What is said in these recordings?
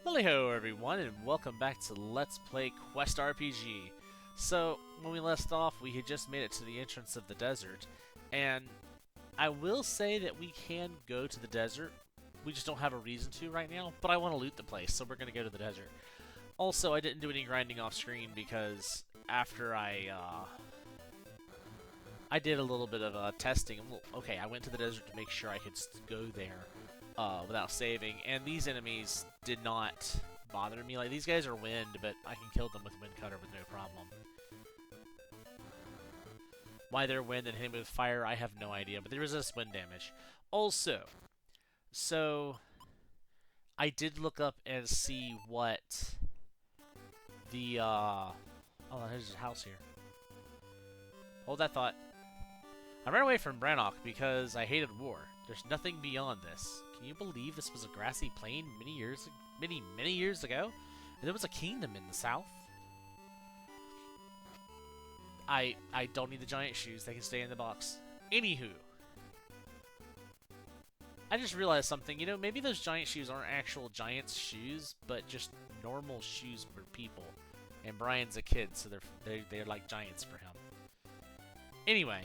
Lali-ho, everyone, and welcome back to Let's Play Quest RPG. So, when we left off, we had just made it to the entrance of the desert, and I will say that we can go to the desert. We just don't have a reason to right now, but I want to loot the place, so we're going to go to the desert. Also, I didn't do any grinding off screen because after I did a little bit of testing. Okay, I went to the desert to make sure I could go there without saving, and these enemies did not bother me. Like, these guys are wind, but I can kill them with wind cutter with no problem. Why they're wind and hit me with fire, I have no idea, but they resist wind damage. Also, so I did look up and see what the oh, there's a house here. Hold that thought. I ran away from Brannock because I hated war. There's nothing beyond this. Can you believe this was a grassy plain many years ago? And there was a kingdom in the south? I don't need the giant shoes. They can stay in the box. Anywho, I just realized something. You know, maybe those giant shoes aren't actual giant's shoes, but just normal shoes for people. And Brian's a kid, so they're like giants for him. Anyway,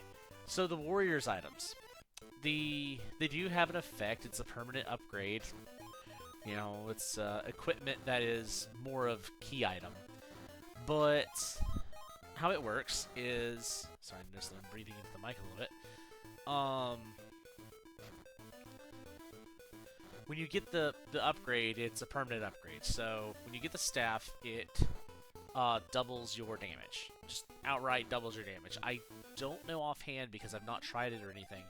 so the warriors items. They do have an effect. It's a permanent upgrade. You know, it's equipment that is more of key item. But how it works is, sorry, I noticed that I'm breathing into the mic a little bit. When you get the upgrade, it's a permanent upgrade. So when you get the staff, it doubles your damage. Just outright doubles your damage. I don't know offhand because I've not tried it or anything.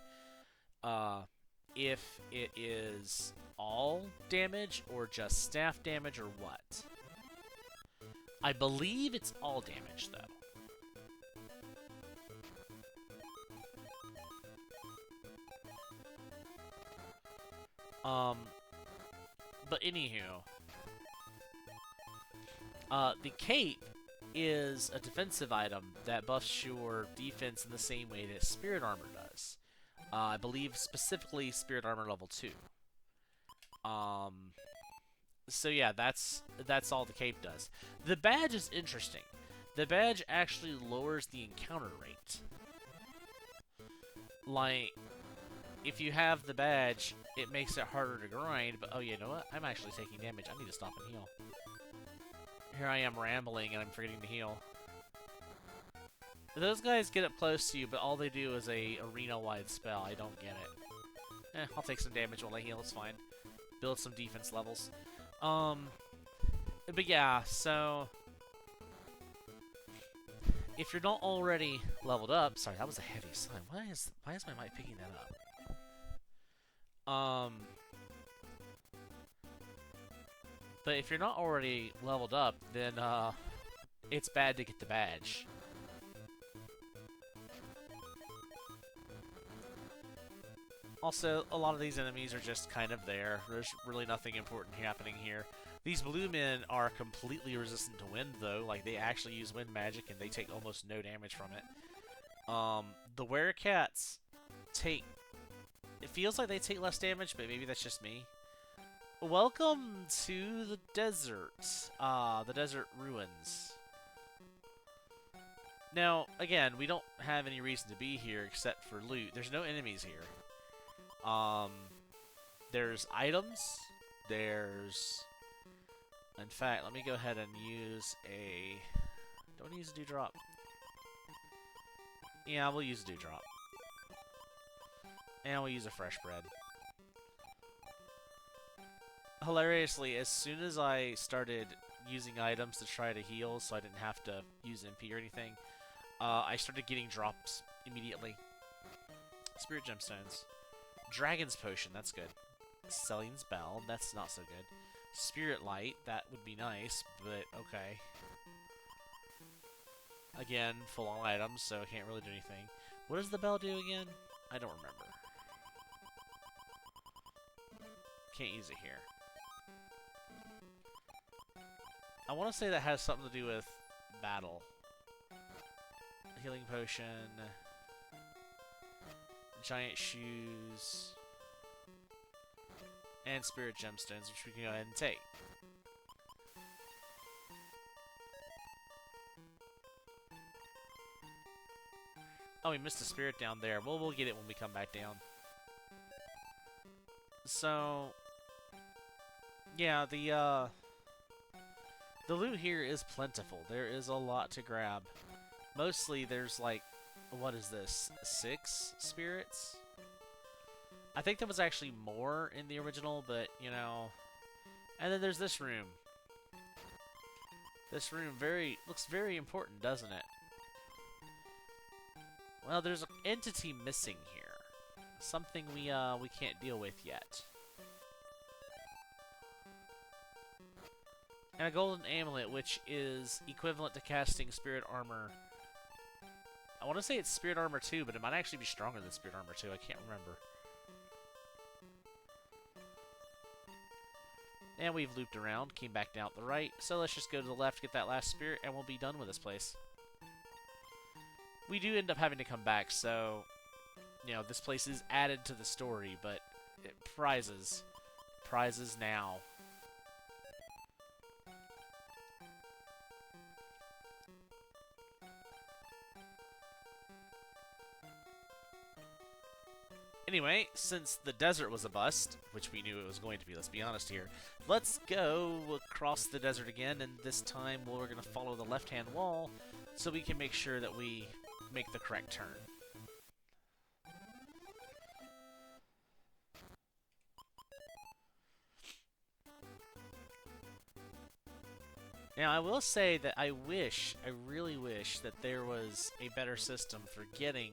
If it is all damage or just staff damage or what. I believe it's all damage though. But anywho, the cape is a defensive item that buffs your defense in the same way that spirit armor does. I believe specifically Spirit Armor level 2. So yeah, that's all the cape does. The badge is interesting. The badge actually lowers the encounter rate. Like, if you have the badge, it makes it harder to grind, but oh, you know what? I'm actually taking damage. I need to stop and heal. Here I am rambling and I'm forgetting to heal. Those guys get up close to you, but all they do is a arena-wide spell. I don't get it. I'll take some damage while I heal. It's fine. Build some defense levels. But yeah, so if you're not already leveled up, sorry, that was a heavy sign. Why is my mic picking that up? But if you're not already leveled up, then it's bad to get the badge. Also, a lot of these enemies are just kind of there. There's really nothing important happening here. These blue men are completely resistant to wind, though. Like, they actually use wind magic, and they take almost no damage from it. The werecats take... It feels like they take less damage, but maybe that's just me. Welcome to the desert. The desert ruins. Now, again, we don't have any reason to be here except for loot. There's no enemies here. There's items. There's... In fact, let me go ahead and use a... Don't use a dewdrop. Yeah, we'll use a dewdrop. And we'll use a fresh bread. Hilariously, as soon as I started using items to try to heal so I didn't have to use MP or anything, I started getting drops immediately. Spirit gemstones. Dragon's Potion, that's good. Celine's Bell, that's not so good. Spirit Light, that would be nice, but okay. Again, full on items, so I can't really do anything. What does the bell do again? I don't remember. Can't use it here. I want to say that has something to do with battle. Healing Potion... Giant shoes, and spirit gemstones, which we can go ahead and take. Oh, we missed a spirit down there. Well, we'll get it when we come back down. So, yeah, the loot here is plentiful. There is a lot to grab. Mostly, there's like, what is this? 6 spirits? I think there was actually more in the original, but, you know... And then there's this room. This room looks very important, doesn't it? Well, there's an entity missing here. Something we can't deal with yet. And a golden amulet, which is equivalent to casting spirit armor. I want to say it's spirit armor 2, but it might actually be stronger than spirit armor 2. I can't remember. And we've looped around, came back down the right. So let's just go to the left, get that last spirit, and we'll be done with this place. We do end up having to come back, so... You know, this place is added to the story, but... Prizes. Prizes now. Anyway, since the desert was a bust, which we knew it was going to be, let's be honest here, let's go across the desert again, and this time we're going to follow the left-hand wall so we can make sure that we make the correct turn. Now, I will say that I really wish that there was a better system for getting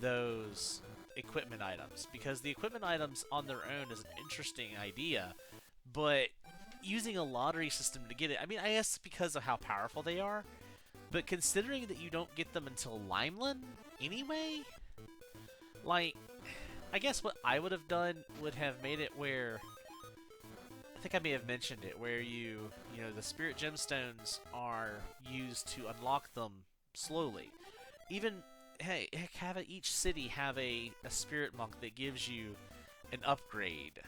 those equipment items, because the equipment items on their own is an interesting idea, but using a lottery system to get it, I mean, I guess because of how powerful they are, but considering that you don't get them until Limeland anyway, like, I guess what I would have done would have made it where, I think I may have mentioned it, where you know, the spirit gemstones are used to unlock them slowly. Even hey, have each city have a spirit monk that gives you an upgrade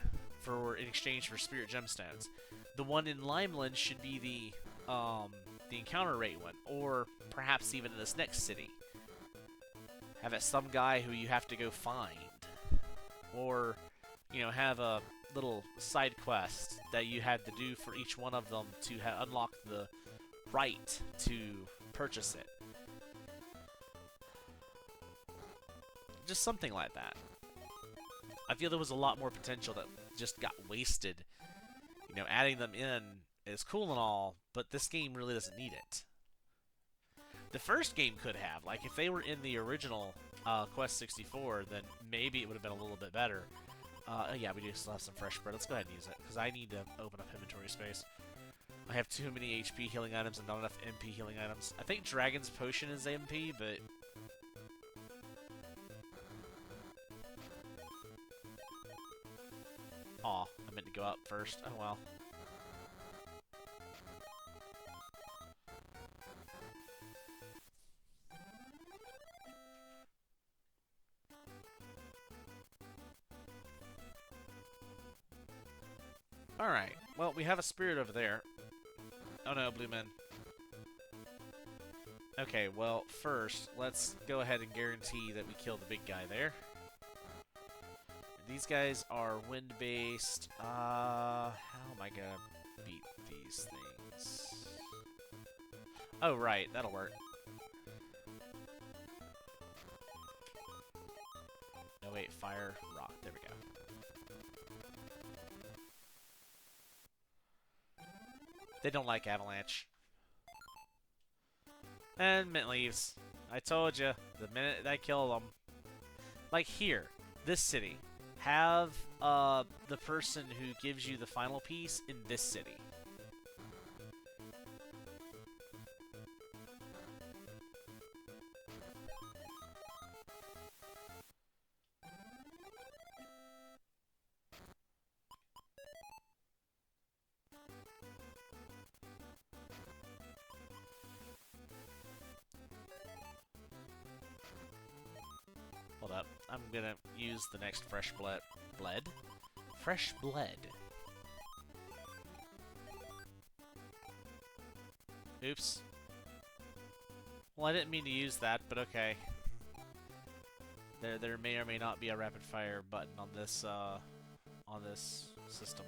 in exchange for spirit gemstones. The one in Limeland should be the encounter rate one, or perhaps even in this next city. Have it some guy who you have to go find, or you know, have a little side quest that you had to do for each one of them to unlock the right to purchase it. Just something like that. I feel there was a lot more potential that just got wasted. You know, adding them in is cool and all, but this game really doesn't need it. The first game could have. Like, if they were in the original Quest 64, then maybe it would have been a little bit better. Yeah, we do still have some fresh bread. Let's go ahead and use it, because I need to open up inventory space. I have too many HP healing items and not enough MP healing items. I think Dragon's Potion is MP, but... Aw, I meant to go up first. Oh well. Alright, well, we have a spirit over there. Oh no, blue men. Okay, well, first, let's go ahead and guarantee that we kill the big guy there. These guys are wind-based. How am I gonna beat these things? Oh, right, that'll work. No, wait, fire, rock. There we go. They don't like avalanche. And mint leaves. I told you, the minute I kill them. Like here, this city. Have the person who gives you the final piece in this city. Hold up. I'm gonna use the next fresh bled? Fresh bled. Oops. Well, I didn't mean to use that, but okay. There may or may not be a rapid fire button on this system.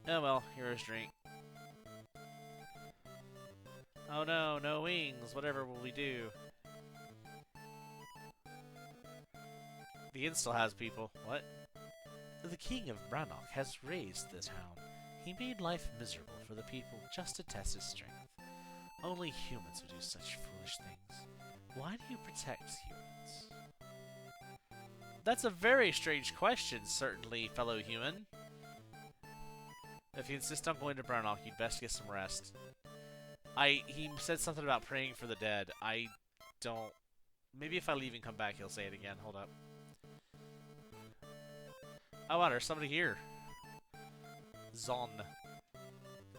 Oh well, here's drink. Oh no, no wings. Whatever will we do? The inn still has people. What? The king of Brannock has raised the town. He made life miserable for the people just to test his strength. Only humans would do such foolish things. Why do you protect humans? That's a very strange question, certainly, fellow human. If you insist on going to Brannock, you'd best get some rest. He said something about praying for the dead. I don't... Maybe if I leave and come back, he'll say it again. Hold up. Oh, wow, there's somebody here. Zon.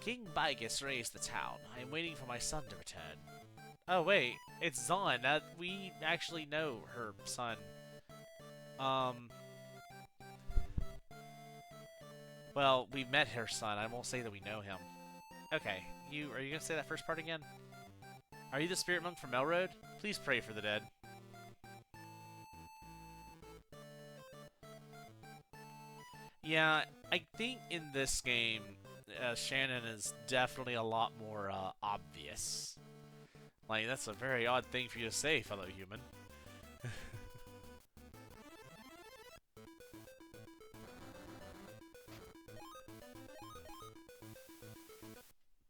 King Bigus raised the town. I am waiting for my son to return. Oh, wait. It's Zon. We actually know her son. Well, we met her son. I won't say that we know him. Okay. Are you gonna say that first part again? Are you the spirit monk from Melroad? Please pray for the dead. Yeah, I think in this game, Shannon is definitely a lot more obvious. Like, that's a very odd thing for you to say, fellow human.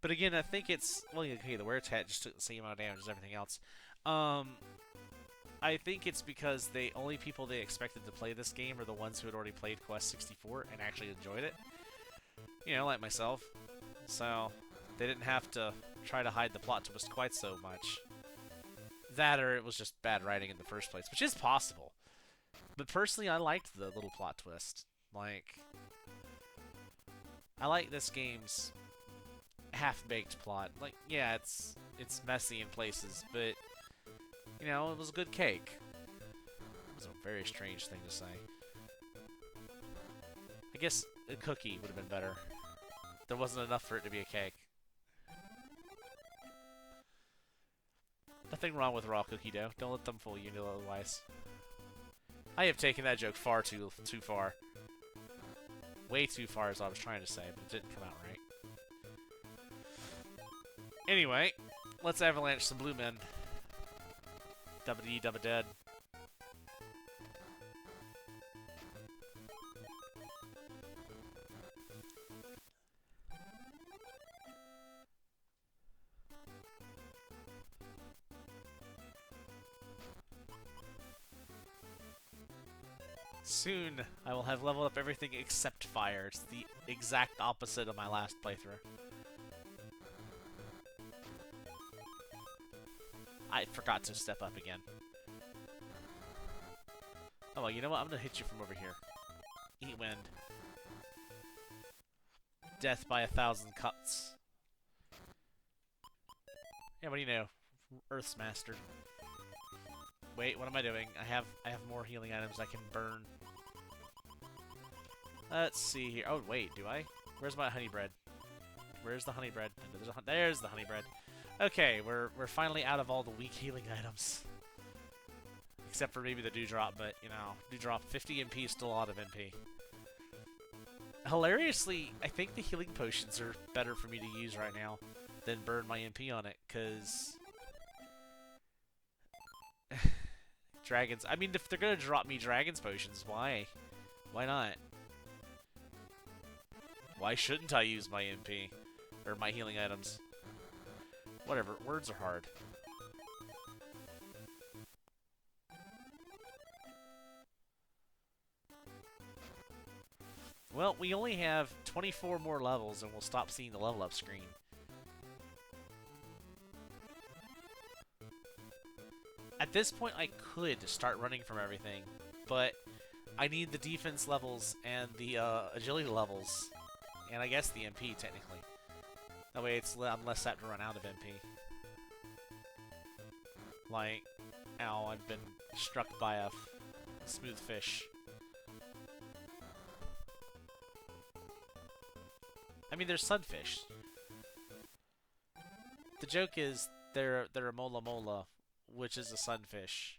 But again, I think it's... Well, okay, the were's hat just took the same amount of damage as everything else. I think it's because the only people they expected to play this game are the ones who had already played Quest 64 and actually enjoyed it. You know, like myself. So, they didn't have to try to hide the plot twist quite so much. That or it was just bad writing in the first place, which is possible. But personally, I liked the little plot twist. Like, I like this game's half-baked plot. Like, yeah, it's messy in places, but you know, it was a good cake. It was a very strange thing to say. I guess a cookie would have been better. There wasn't enough for it to be a cake. Nothing wrong with raw cookie dough. Don't let them fool you otherwise. I have taken that joke far too far. Way too far is what I was trying to say, but it didn't come out right. Anyway, let's avalanche some blue men. Double-D, double-dead. Soon, I will have leveled up everything except fire. It's the exact opposite of my last playthrough. I forgot to step up again. Oh, well, you know what? I'm gonna hit you from over here. Eat wind. Death by 1,000 cuts. Yeah, what do you know? Earth's Master. Wait, what am I doing? I have more healing items I can burn. Let's see here. Oh, wait, do I? Where's my honey bread? Where's the honey bread? There's the honey bread. Okay, we're finally out of all the weak healing items. Except for maybe the Dewdrop, but, you know, Dewdrop 50 MP is still a lot of MP. Hilariously, I think the healing potions are better for me to use right now than burn my MP on it, because... Dragons... I mean, if they're gonna drop me Dragon's potions, why? Why not? Why shouldn't I use my MP? Or my healing items? Whatever, words are hard. Well, we only have 24 more levels and we'll stop seeing the level up screen. At this point, I could start running from everything, but I need the defense levels and the agility levels, and I guess the MP, technically. That way I'm less apt to run out of MP. Like, ow, I've been struck by a smooth fish. I mean, they're sunfish. The joke is they're a mola mola, which is a sunfish.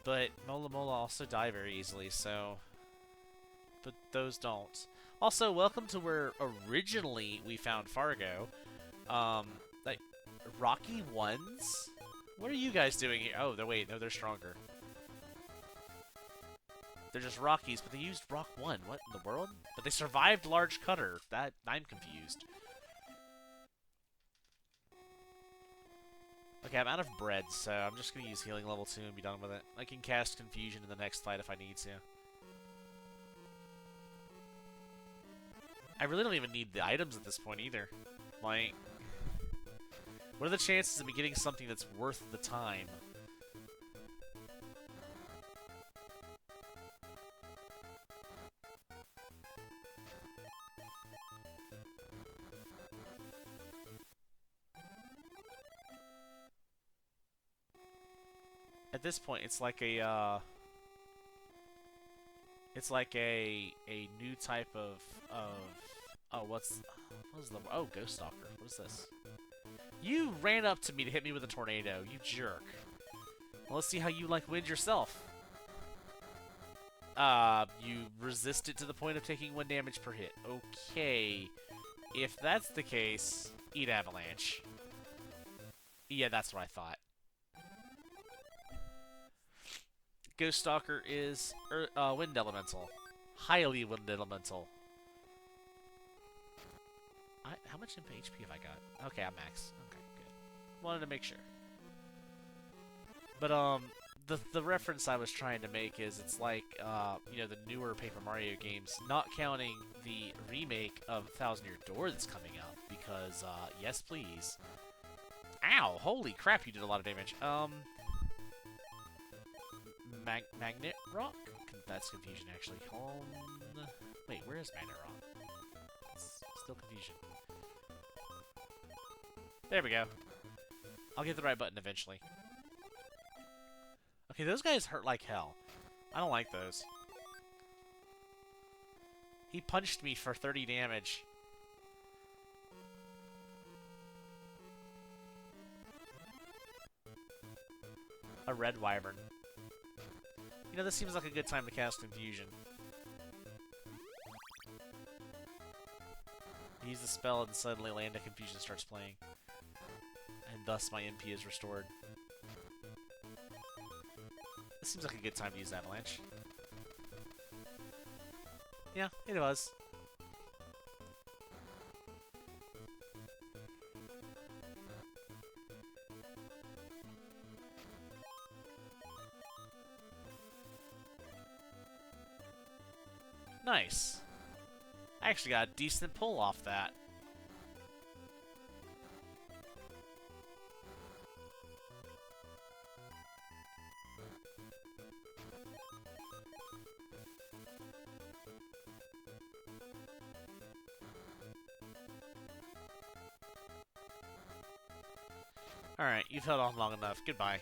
But Mola Mola also die very easily, so... But those don't. Also, welcome to where originally we found Fargo. Like, Rocky Ones? What are you guys doing here? Oh, wait, no, they're stronger. They're just Rockies, but they used Rock 1. What in the world? But they survived Large Cutter. I'm confused. Okay, I'm out of bread, so I'm just going to use Healing Level 2 and be done with it. I can cast Confusion in the next fight if I need to. I really don't even need the items at this point either. Like, what are the chances of me getting something that's worth the time? At this point, it's like a new type of oh, what is the Ghost Stalker? What is this? You ran up to me to hit me with a tornado, you jerk. Well, let's see how you wind yourself. You resist it to the point of taking 1 damage per hit. Okay, if that's the case, eat Avalanche. Yeah, that's what I thought. Ghost Stalker is Wind Elemental. Highly Wind Elemental. How much HP have I got? Okay, I'm max. Okay, good. Wanted to make sure. But, the reference I was trying to make is it's like, you know, the newer Paper Mario games, not counting the remake of Thousand Year Door that's coming up, because, yes please. Ow! Holy crap, you did a lot of damage. Magnet Rock? That's confusion, actually. Wait, where is Magnet Rock? It's still confusion. There we go. I'll get the right button eventually. Okay, those guys hurt like hell. I don't like those. He punched me for 30 damage. A red wyvern. You know, this seems like a good time to cast Confusion. Use the spell and suddenly Land of Confusion starts playing. And thus my MP is restored. This seems like a good time to use Avalanche. Yeah, it was. Nice. I actually got a decent pull off that. Alright, you've held on long enough. Goodbye.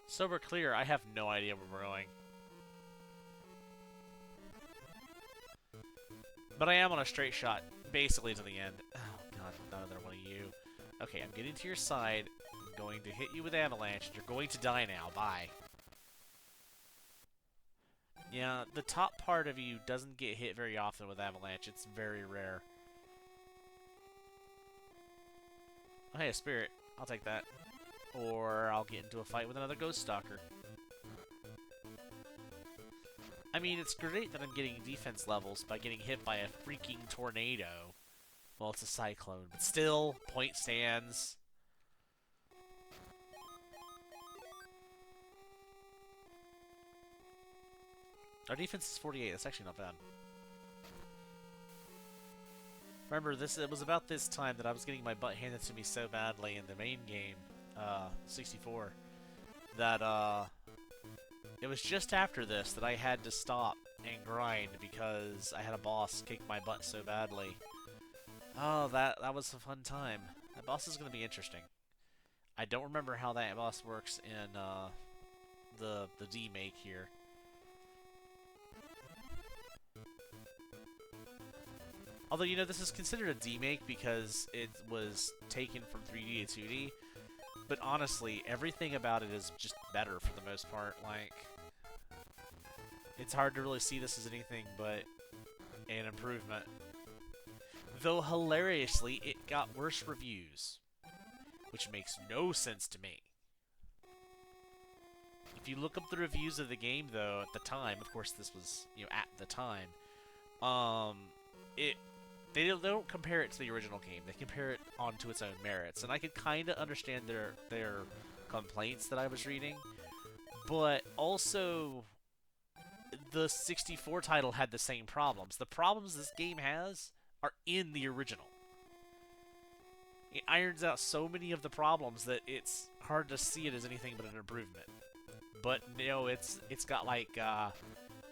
So we're clear, I have no idea where we're going. But I am on a straight shot, basically to the end. Oh god, another one of you. Okay, I'm getting to your side. I'm going to hit you with Avalanche. You're going to die now. Bye. Yeah, the top part of you doesn't get hit very often with Avalanche. It's very rare. Oh, hey, a spirit. I'll take that. Or I'll get into a fight with another Ghost Stalker. I mean, it's great that I'm getting defense levels by getting hit by a freaking tornado. Well, it's a cyclone, but still, point stands. Our defense is 48. That's actually not bad. Remember, it was about this time that I was getting my butt handed to me so badly in the main game, 64, that, it was just after this that I had to stop and grind because I had a boss kick my butt so badly. Oh, that was a fun time. That boss is going to be interesting. I don't remember how that boss works in, the D-make here. Although, you know, this is considered a demake because it was taken from 3D to 2D. But honestly, everything about it is just better for the most part. Like, it's hard to really see this as anything but an improvement. Though, hilariously, it got worse reviews. Which makes no sense to me. If you look up the reviews of the game, though, at the time, of course this was, you know, at the time, they don't compare it to the original game. They compare it onto its own merits, and I could kind of understand their complaints that I was reading, but also the 64 title had the same problems. The problems this game has are in the original. It irons out so many of the problems that it's hard to see it as anything but an improvement. But you know, it's got like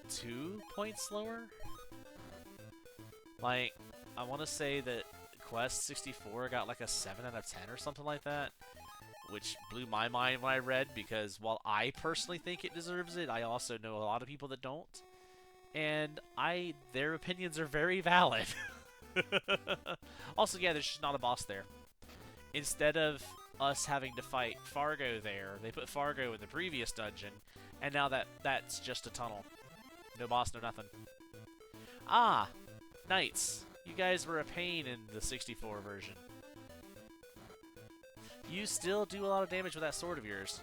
2 points lower. Like, I want to say that Quest 64 got like a 7 out of 10 or something like that, which blew my mind when I read, because while I personally think it deserves it, I also know a lot of people that don't, and their opinions are very valid. Also, yeah, there's just not a boss there. Instead of us having to fight Fargo there, they put Fargo in the previous dungeon, and now that's just a tunnel. No boss, no nothing. Ah, Knights. You guys were a pain in the 64 version. You still do a lot of damage with that sword of yours.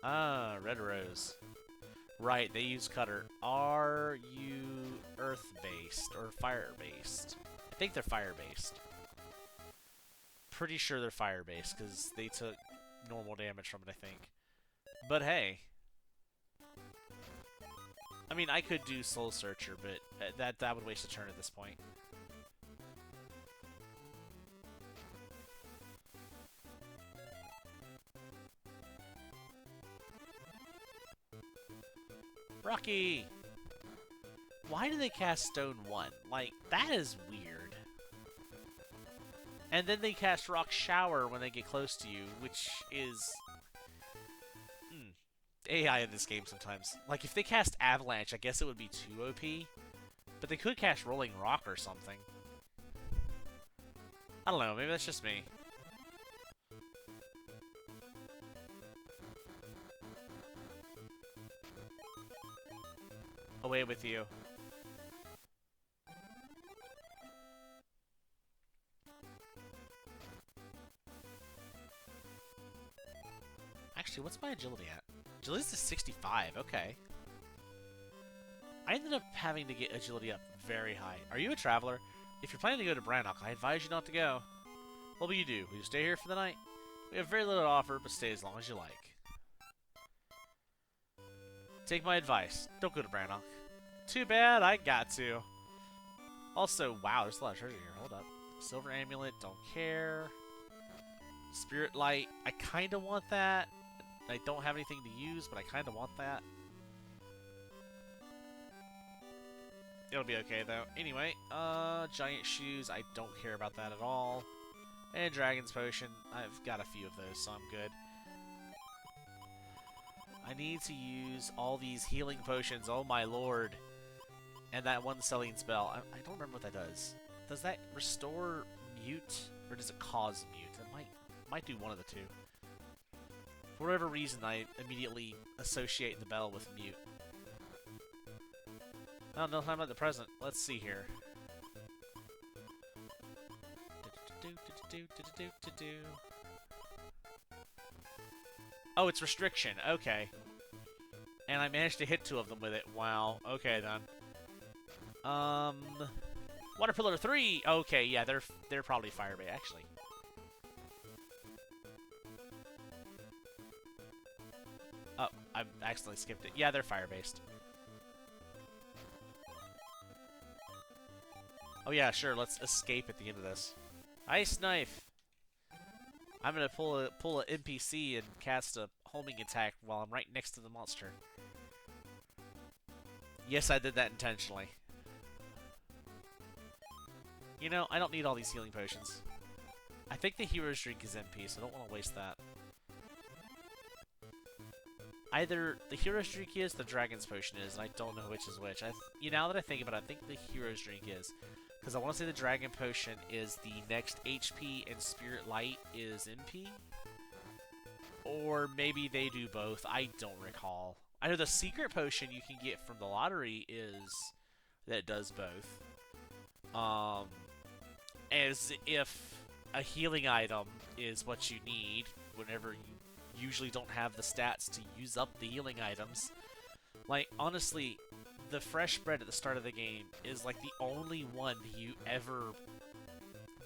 Ah, Red Rose. Right, they use Cutter. Are you Earth-based or Fire-based? I think they're Fire-based. Pretty sure they're Fire-based, because they took normal damage from it, I think. But hey. I mean, I could do Soul Searcher, but that would waste a turn at this point. Rocky! Why do they cast Stone 1? Like, that is weird. And then they cast Rock Shower when they get close to you, which is... AI in this game sometimes. Like, if they cast Avalanche, I guess it would be too OP. But they could cast Rolling Rock or something. I don't know, maybe that's just me. Away with you. Actually, what's my agility at? Agility's at 65, okay. I ended up having to get agility up very high. Are you a traveler? If you're planning to go to Brannock, I advise you not to go. What will you do? Will you stay here for the night? We have very little to offer, but stay as long as you like. Take my advice. Don't go to Brannock. Too bad, I got to. Also, wow, there's a lot of treasure here. Hold up. Silver Amulet, don't care. Spirit Light, I kind of want that. I don't have anything to use, but I kind of want that. It'll be okay, though. Anyway, Giant Shoes, I don't care about that at all. And Dragon's Potion, I've got a few of those, so I'm good. I need to use all these healing potions, oh my lord. And that one selling spell, I don't remember what that does. Does that restore mute, or does it cause mute? It might do one of the two. For whatever reason, I immediately associate the bell with mute. Oh, no time at the present. Let's see here. Oh, it's restriction. Okay. And I managed to hit 2 of them with it. Wow. Okay, then. Water Pillar 3! Okay, yeah, they're probably fire-based, actually. Oh, I accidentally skipped it. Yeah, they're fire-based. Oh yeah, sure, let's escape at the end of this. Ice Knife! I'm gonna pull a NPC and cast a homing attack while I'm right next to the monster. Yes, I did that intentionally. You know, I don't need all these healing potions. I think the hero's drink is MP, so I don't want to waste that. Either the hero's drink is, the dragon's potion is, and I don't know which is which. Now that I think about it, I think the hero's drink is. Because I want to say the dragon potion is the next HP and spirit light is MP? Or maybe they do both. I don't recall. I know the secret potion you can get from the lottery is that does both. As if a healing item is what you need whenever you usually don't have the stats to use up the healing items. Like, honestly, the fresh bread at the start of the game is like the only one you ever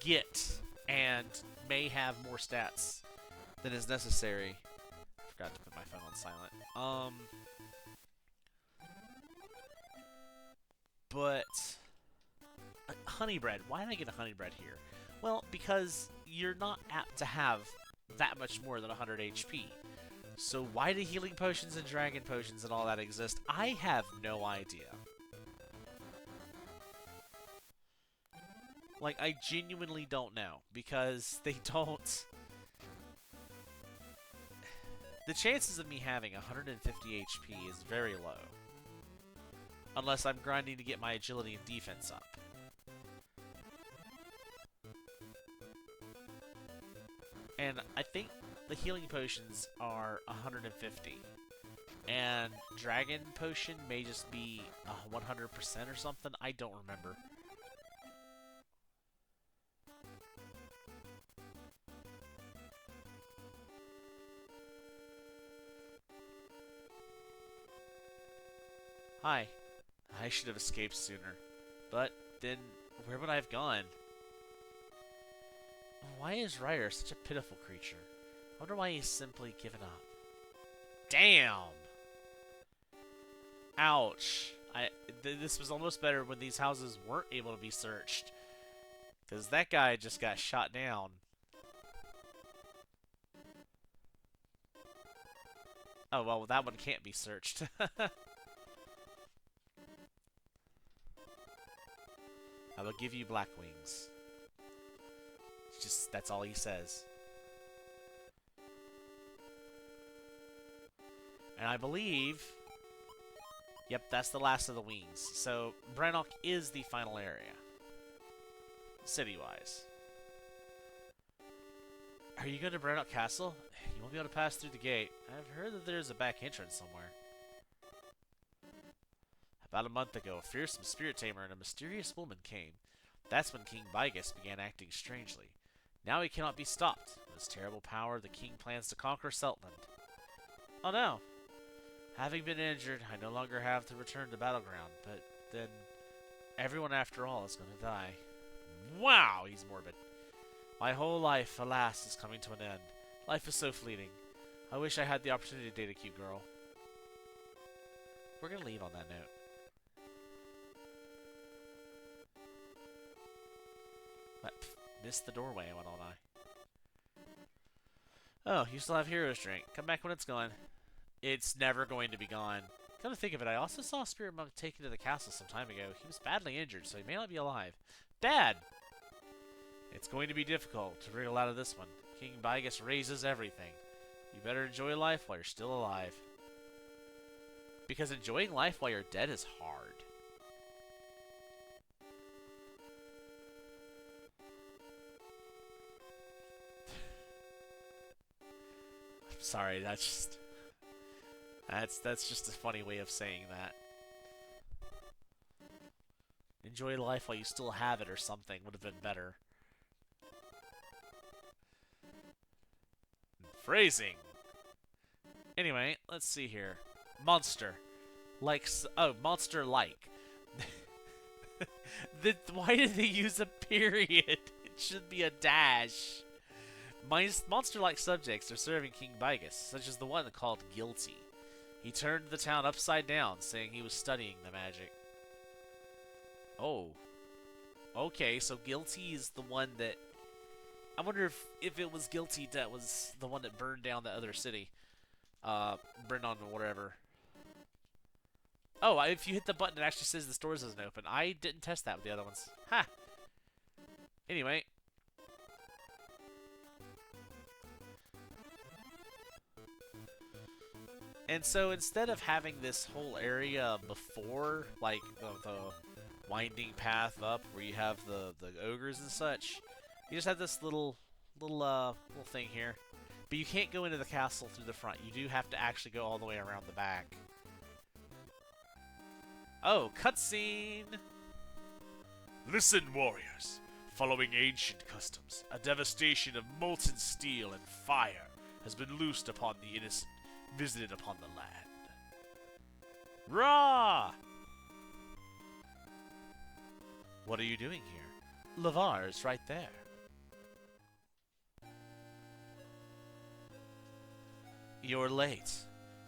get and may have more stats than is necessary. I forgot to put my phone on silent. But honey bread. Why did I get a honey bread here? Well, because you're not apt to have that much more than 100 HP. So why do healing potions and dragon potions and all that exist? I have no idea. Like, I genuinely don't know, because they don't... The chances of me having 150 HP is very low. Unless I'm grinding to get my agility and defense up. And I think the healing potions are 150. And dragon potion may just be 100% or something. I don't remember. Hi. I should have escaped sooner. But then, where would I have gone? Why is Ryder such a pitiful creature? I wonder why he's simply given up. Damn! Ouch. This was almost better when these houses weren't able to be searched. Because that guy just got shot down. Oh, well, that one can't be searched. I will give you black wings. That's all he says. And I believe... Yep, that's the last of the wings. So, Brannock is the final area. City-wise. Are you going to Brannock Castle? You won't be able to pass through the gate. I've heard that there's a back entrance somewhere. About a month ago, a fearsome spirit tamer and a mysterious woman came. That's when King Bigus began acting strangely. Now he cannot be stopped. With his terrible power, the king plans to conquer Seltland. Oh no! Having been injured, I no longer have to return to Battleground, but then everyone after all is going to die. Wow, he's morbid. My whole life, alas, is coming to an end. Life is so fleeting. I wish I had the opportunity to date a cute girl. We're going to leave on that note. What? Missed the doorway, went on I. Oh, you still have Hero's Drink. Come back when it's gone. It's never going to be gone. Come to think of it, I also saw Spirit Monk taken to the castle some time ago. He was badly injured, so he may not be alive. Bad! It's going to be difficult to wriggle out of this one. King Bigus raises everything. You better enjoy life while you're still alive. Because enjoying life while you're dead is hard. I'm sorry, that's just a funny way of saying that. Enjoy life while you still have it or something would have been better. Phrasing. Anyway, let's see here. Monster. Monster-like. Why did they use a period? It should be a dash. Monster-like subjects are serving King Bigus, such as the one called Guilty. He turned the town upside down, saying he was studying the magic. Oh. Okay, so Guilty is the one that... I wonder if it was Guilty that was the one that burned down the other city. Burned on whatever. Oh, if you hit the button, it actually says the stores isn't open. I didn't test that with the other ones. Ha! Anyway. And so instead of having this whole area before, like the winding path up where you have the ogres and such, you just have this little thing here. But you can't go into the castle through the front. You do have to actually go all the way around the back. Oh, cutscene! Listen, warriors. Following ancient customs, a devastation of molten steel and fire has been loosed upon the innocent, visited upon the land. Rah! What are you doing here? Lavar's right there. You're late.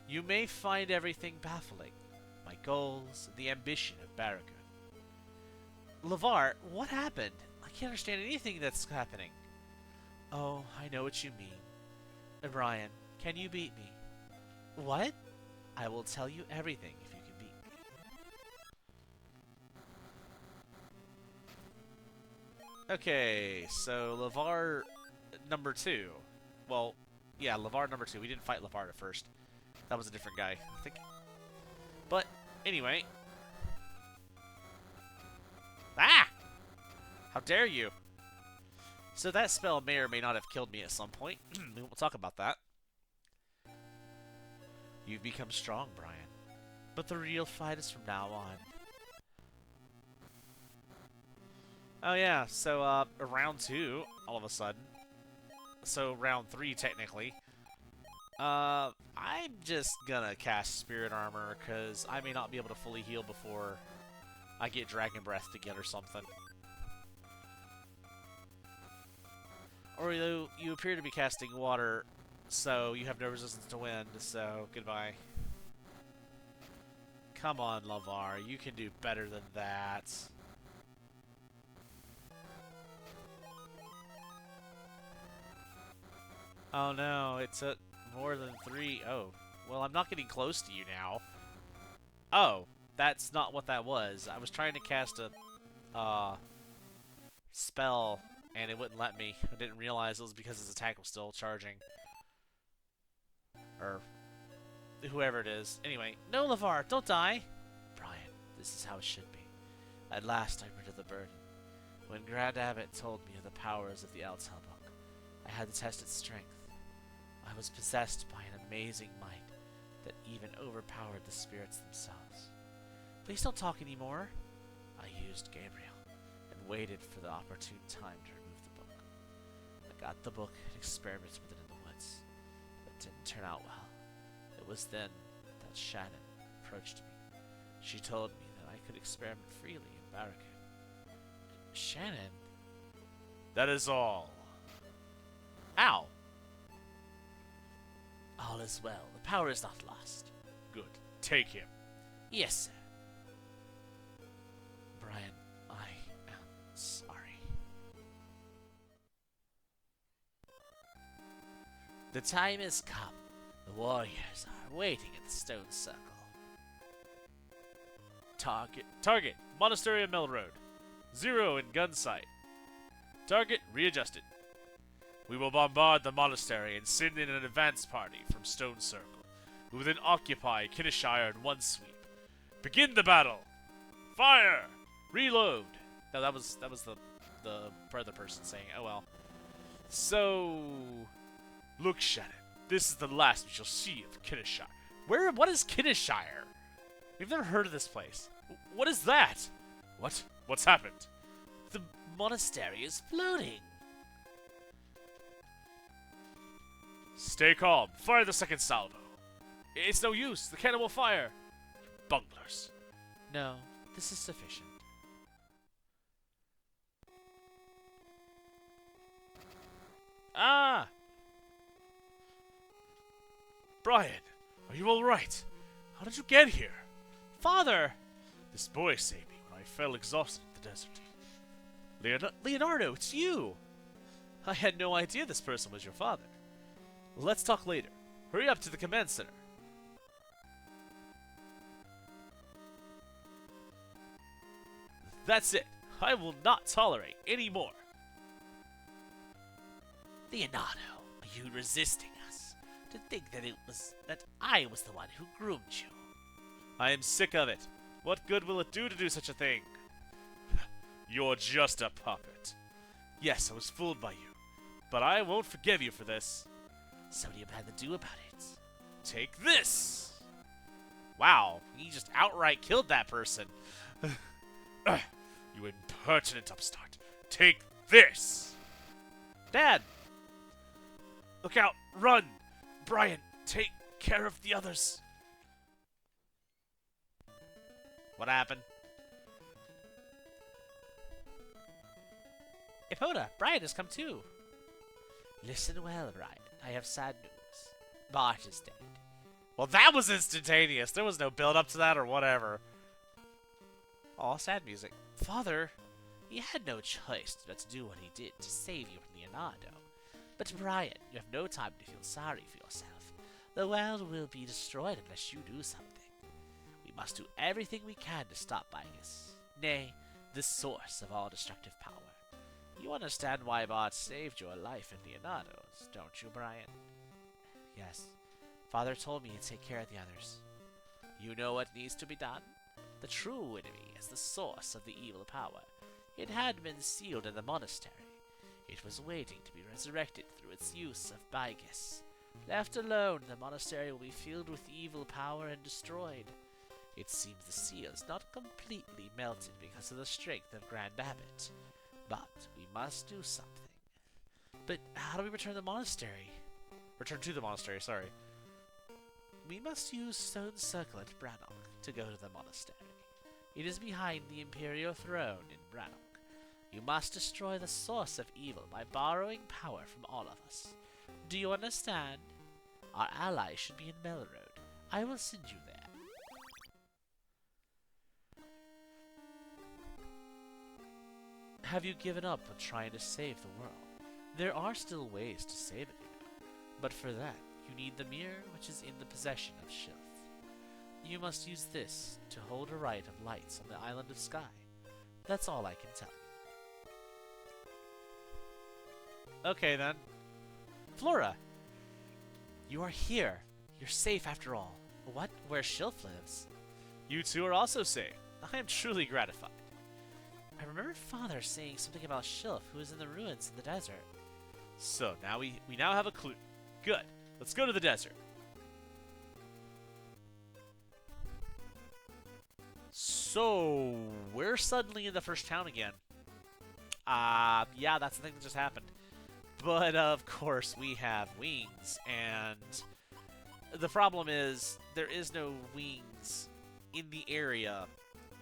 You may find everything baffling. My goals and the ambition of Fargo. Lavar, what happened? I can't understand anything that's happening. Oh, I know what you mean. Brian, can you beat me? What? I will tell you everything if you can beat me. Okay, so Lavar number 2. Well, yeah, Lavar number 2. We didn't fight Lavar at first. That was a different guy, I think. But, anyway. Ah! How dare you? So that spell may or may not have killed me at some point. We won't talk about that. You've become strong, Brian. But the real fight is from now on. Oh yeah, so round 2, all of a sudden. So round 3, technically. I'm just gonna cast Spirit Armor, because I may not be able to fully heal before I get Dragon Breath to get or something. Or you appear to be casting water, so you have no resistance to wind, so goodbye. Come on, Lavar, you can do better than that. Oh no, it took more than 3. Oh, well, I'm not getting close to you now. Oh, that's not what that was. I was trying to cast a spell, and it wouldn't let me. I didn't realize it was because his attack was still charging. Or whoever it is. Anyway, no, Lavar, don't die. Brian, this is how it should be. At last I'm rid of the burden. When Grand Abbot told me of the powers of the Altel book, I had to test its strength. I was possessed by an amazing might that even overpowered the spirits themselves. Please don't talk anymore. I used Gabriel and waited for the opportune time to remove the book. I got the book and experimented with it in the woods, but it didn't turn out well. It was then that Shannon approached me. She told me that I could experiment freely in Barricade. Shannon? That is all. Ow! All is well. The power is not lost. Good. Take him. Yes, sir. Brian, I am sorry. The time has come. The warriors are waiting at the stone circle. Target. Monastery of Mill Road. 0 in gun sight. Target readjusted. We will bombard the monastery and send in an advance party from Stone Circle. We will then occupy Kinnishire in one sweep. Begin the battle! Fire! Reload! No, that was the other person saying, oh well. So, look, Shannon. This is the last we shall see of Kinnishire. What is Kinnishire? We've never heard of this place. What is that? What's happened? The monastery is floating. Stay calm. Fire the second salvo. It's no use. The cannon will fire. Bunglers. No, this is sufficient. Ah! Brian, are you alright? How did you get here? Father! This boy saved me when I fell exhausted in the desert. Leonardo, it's you! I had no idea this person was your father. Let's talk later. Hurry up to the command center. That's it. I will not tolerate any more. Leonardo, are you resisting us? To think that I was the one who groomed you. I am sick of it. What good will it do to do such a thing? You're just a puppet. Yes, I was fooled by you, but I won't forgive you for this. So what do you plan to do about it? Take this! Wow, he just outright killed that person. You impertinent upstart. Take this! Dad! Look out! Run! Brian, take care of the others. What happened? Epona, Brian has come too. Listen well, Brian. I have sad news. Bart is dead. Well, that was instantaneous. There was no build up to that or whatever. All sad music. Father, he had no choice but to do what he did to save you from Leonardo. But Brian, you have no time to feel sorry for yourself. The world will be destroyed unless you do something. We must do everything we can to stop Bigus. Nay, the source of all destructive power. You understand why Bart saved your life in Leonardo's, don't you, Brian? Yes. Father told me to take care of the others. You know what needs to be done? The true enemy is the source of the evil power. It had been sealed in the monastery. It was waiting to be resurrected through its use of Bigus. Left alone, the monastery will be filled with evil power and destroyed. It seems the seal is not completely melted because of the strength of Grand Abbot. But we must do something. But how do we return to the monastery? Sorry. We must use Stone Circle at Brannock to go to the monastery. It is behind the Imperial throne in Brannock. You must destroy the source of evil by borrowing power from all of us. Do you understand? Our ally should be in Melroad. I will send you there. Have you given up on trying to save the world? There are still ways to save it, you know. But for that, you need the mirror which is in the possession of Shilf. You must use this to hold a rite of lights on the island of Sky. That's all I can tell you. Okay then. Flora! You are here. You're safe after all. What? Where Shilf lives? You two are also safe. I am truly gratified. I remember Father saying something about Shilf, who is in the ruins in the desert. So, now we now have a clue. Good. Let's go to the desert. So, we're suddenly in the first town again. Yeah, that's the thing that just happened. But, of course, we have wings, and the problem is there is no wings in the area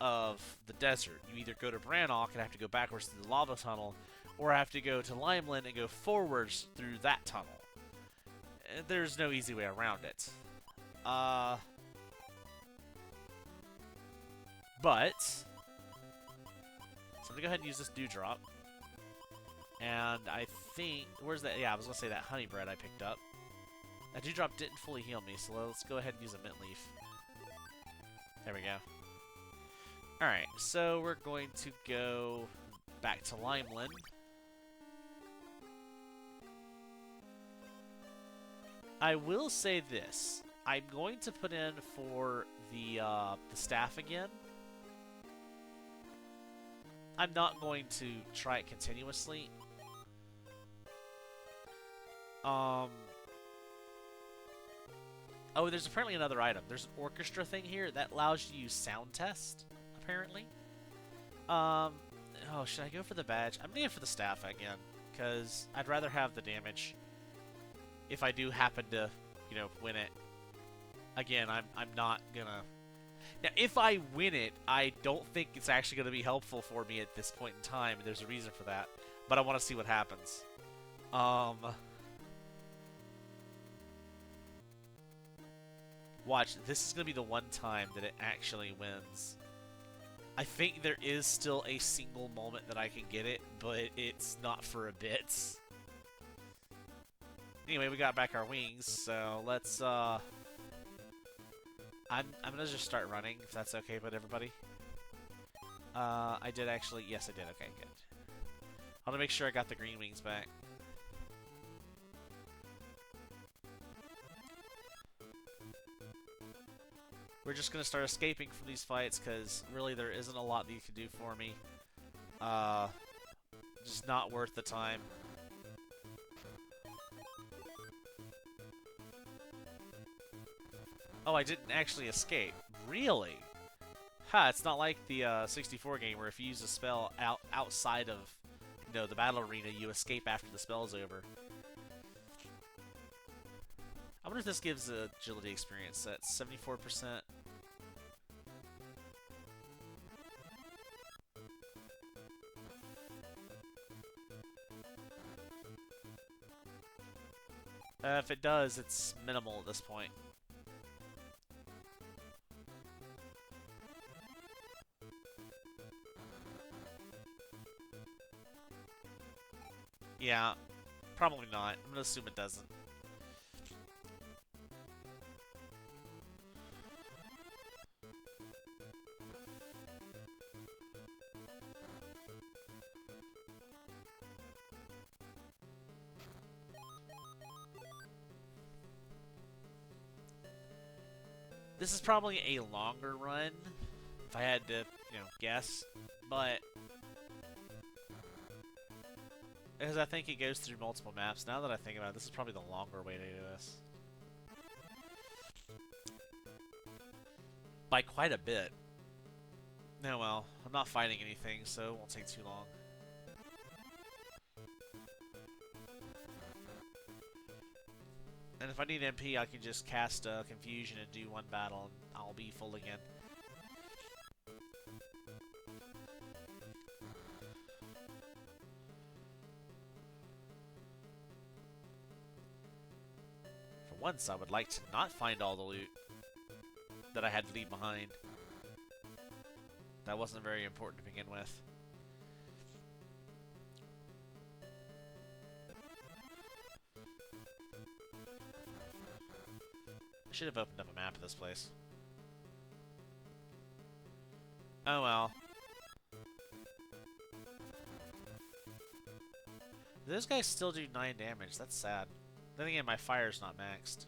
of the desert. You either go to Brannock and have to go backwards through the lava tunnel, or have to go to Limeland and go forwards through that tunnel. There's no easy way around it. But so I'm gonna go ahead and use this dewdrop. And I think, where's that? Yeah, I was gonna say that honey bread I picked up. That dewdrop didn't fully heal me, so let's go ahead and use a mint leaf. There we go. Alright, so we're going to go back to Limeland. I will say this. I'm going to put in for the staff again. I'm not going to try it continuously. Oh, there's apparently another item. There's an orchestra thing here that allows you to use sound test, apparently. Oh, should I go for the badge? I'm gonna go for the staff again, because I'd rather have the damage if I do happen to, you know, win it. Again, I'm not gonna... Now, if I win it, I don't think it's actually going to be helpful for me at this point in time, and there's a reason for that. But I want to see what happens. Watch, this is going to be the one time that it actually wins. I think there is still a single moment that I can get it, but it's not for a bit. Anyway, we got back our wings, so let's, I'm gonna just start running, if that's okay with everybody. I did actually... Yes, I did. Okay, good. I want to make sure I got the green wings back. We're just gonna start escaping from these fights because really there isn't a lot that you can do for me. Just not worth the time. Oh, I didn't actually escape. Really? Ha, it's not like the 64 game where if you use a spell outside of, the battle arena, you escape after the spell's over. I wonder if this gives agility experience. That's 74%. If it does, it's minimal at this point. Yeah, probably not. I'm gonna assume it doesn't. This is probably a longer run, if I had to, guess, but because I think it goes through multiple maps. Now that I think about it, this is probably the longer way to do this. By quite a bit. No, well, I'm not fighting anything, so it won't take too long. And if I need MP, I can just cast Confusion and do one battle, and I'll be full again. For once, I would like to not find all the loot that I had to leave behind. That wasn't very important to begin with. I should have opened up a map of this place. Oh well. Those guys still do 9 damage. That's sad. Then again, my fire's not maxed.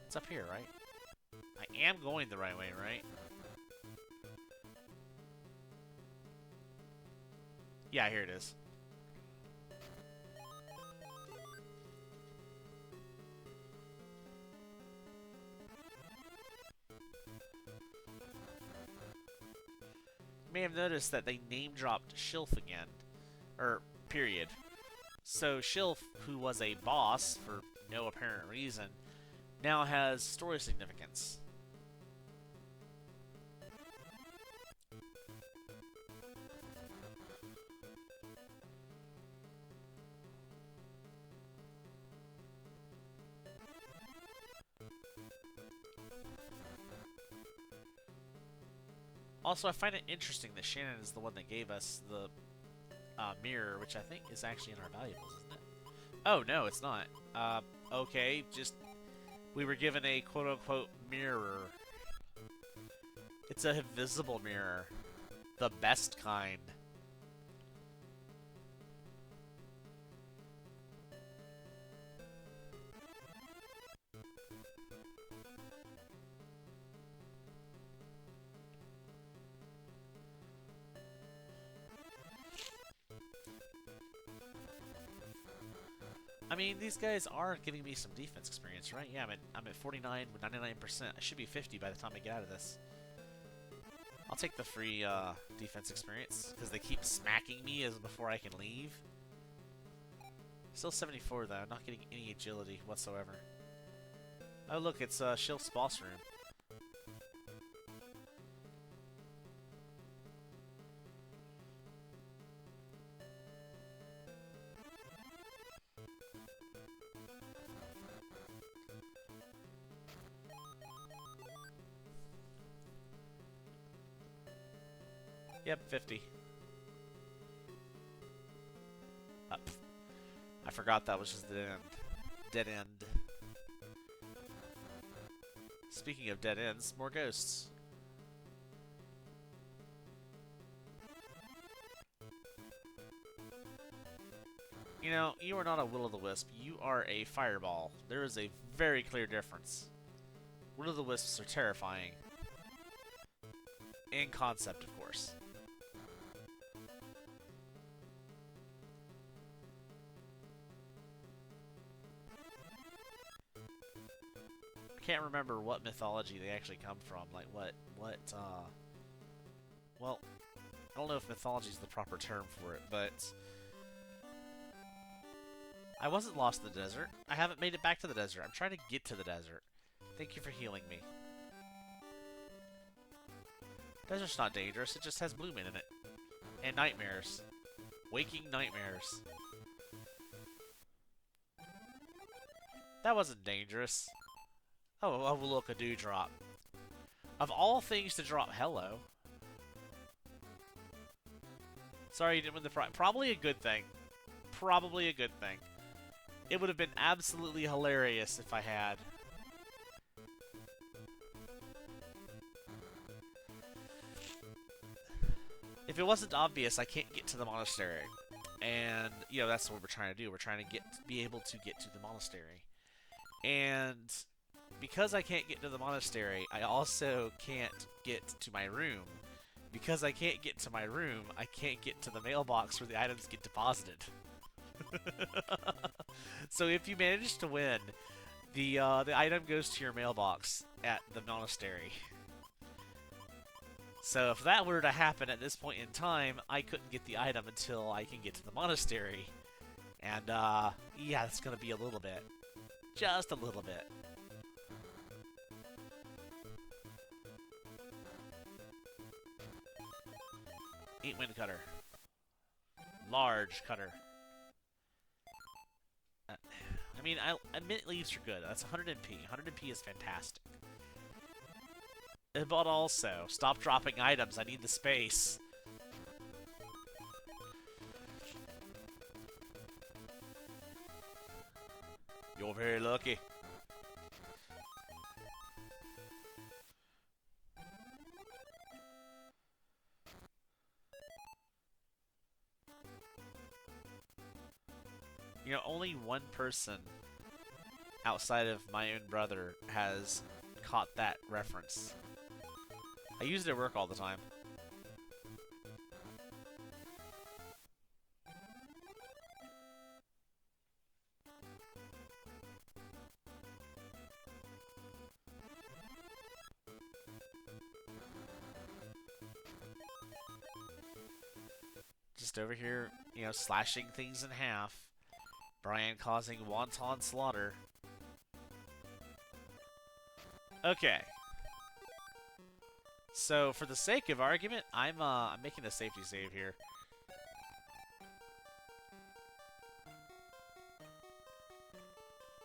It's up here, right? I am going the right way, right? Yeah, here it is. You may have noticed that they name-dropped Shilf again. Period. So Shilf, who was a boss for no apparent reason, now has story significance. Also, I find it interesting that Shannon is the one that gave us the mirror, which I think is actually in our valuables, isn't it? Oh, no, it's not. Okay, we were given a quote-unquote mirror. It's a visible mirror. The best kind. I mean, these guys are giving me some defense experience, right? Yeah, I'm at 49 with 99%. I should be 50 by the time I get out of this. I'll take the free defense experience, because they keep smacking me as before I can leave. Still 74, though. Not getting any agility whatsoever. Oh, look, it's Shilf's boss room. Yep, 50. I forgot that was just the end. Dead end. Speaking of dead ends, more ghosts. You know, you are not a will-o'-the-wisp. You are a fireball. There is a very clear difference. Will-o'-the-wisps are terrifying. In concept, of course. I can't remember what mythology they actually come from. Like, well, I don't know if mythology is the proper term for it, but I wasn't lost in the desert. I haven't made it back to the desert. I'm trying to get to the desert. Thank you for healing me. Desert's not dangerous. It just has blue men in it. And nightmares. Waking nightmares. That wasn't dangerous. Oh, look, a dewdrop. Of all things to drop, hello. Sorry you didn't win the prize. Probably a good thing. Probably a good thing. It would have been absolutely hilarious if I had. If it wasn't obvious, I can't get to the monastery. And, you know, that's what we're trying to do. We're trying to be able to get to the monastery. And because I can't get to the monastery, I also can't get to my room. Because I can't get to my room, I can't get to the mailbox where the items get deposited. So if you manage to win, the item goes to your mailbox at the monastery. So if that were to happen at this point in time, I couldn't get the item until I can get to the monastery. And, yeah, it's gonna be a little bit. Just a little bit. Eight wind cutter. Large cutter. I mean, I admit leaves are good. That's 100 NP. 100 NP is fantastic. But also, stop dropping items. I need the space. You're very lucky. You know, only one person outside of my own brother has caught that reference. I use it at work all the time. Just over here, you know, slashing things in half. Brian causing wanton slaughter. Okay. So, for the sake of argument, I'm making a safety save here.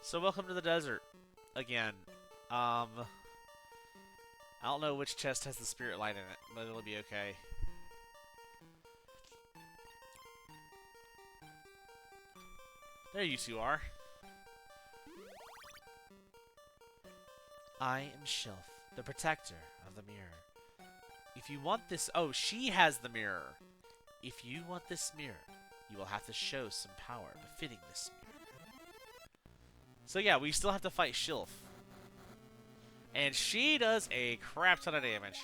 So, welcome to the desert. Again. I don't know which chest has the spirit light in it, but it'll be okay. There you two are. I am Shelf, the protector of the mirror. If you want this... Oh, she has the mirror. If you want this mirror, you will have to show some power befitting this mirror. So yeah, we still have to fight Shelf. And she does a crap ton of damage.